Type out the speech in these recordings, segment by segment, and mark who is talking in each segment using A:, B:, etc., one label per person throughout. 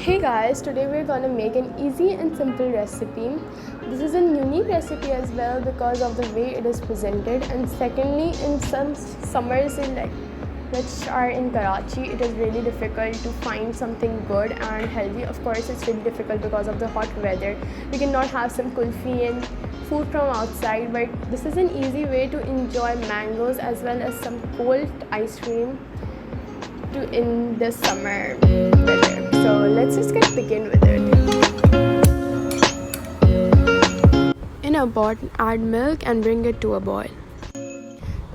A: Hey guys, today we're gonna make an easy and simple recipe. This is a unique recipe as well because of the way it is presented, and secondly, in some summers which are in Karachi, it is really difficult to find something good and healthy. Of course, it's really difficult because of the hot weather. We cannot have some kulfi and food from outside, but this is an easy way to enjoy mangoes as well as some cold ice cream in the summer weather. So let's just begin with it. In a pot, add milk and bring it to a boil.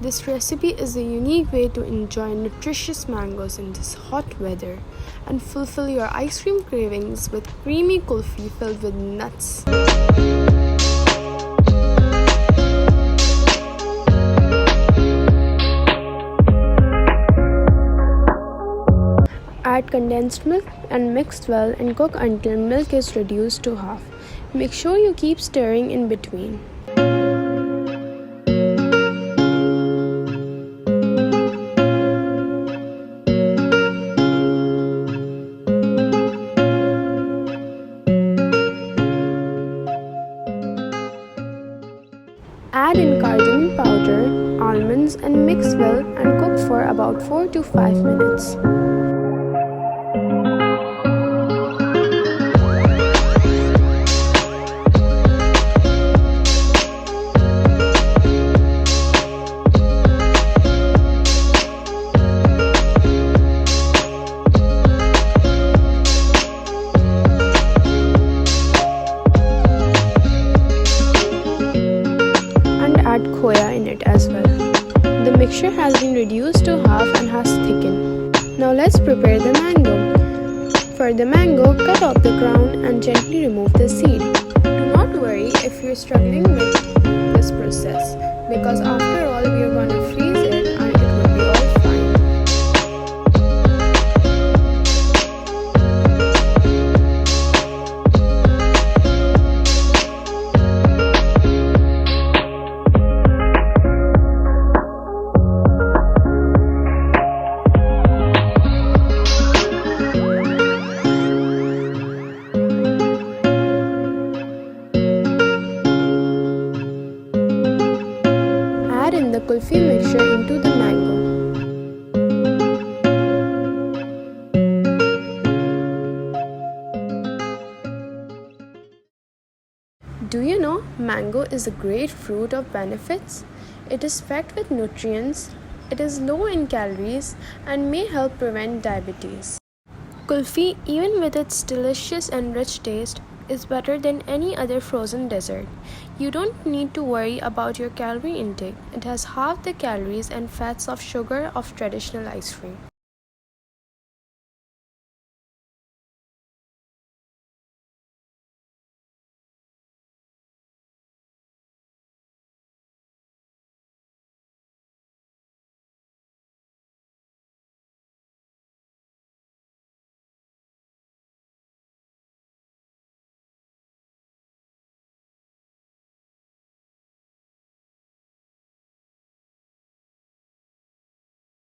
A: This recipe is a unique way to enjoy nutritious mangoes in this hot weather and fulfill your ice cream cravings with creamy kulfi filled with nuts. Add condensed milk and mix well and cook until milk is reduced to half. Make sure you keep stirring in between. Add in cardamom powder, almonds and mix well and cook for about 4 to 5 minutes. Add khoya in it as well. The mixture has been reduced to half and has thickened. Now let's prepare the mango. For the mango, cut off the crown and gently remove the seed. Do not worry if you're struggling with this process, because after all we're going to freeze it and it will be all fine. Add in the kulfi mixture into the mango. Do you know mango is a great fruit of benefits? It is packed with nutrients, it is low in calories and may help prevent diabetes. Kulfi, even with its delicious and rich taste, is better than any other frozen dessert. You don't need to worry about your calorie intake. It has half the calories and fats of sugar of traditional ice cream.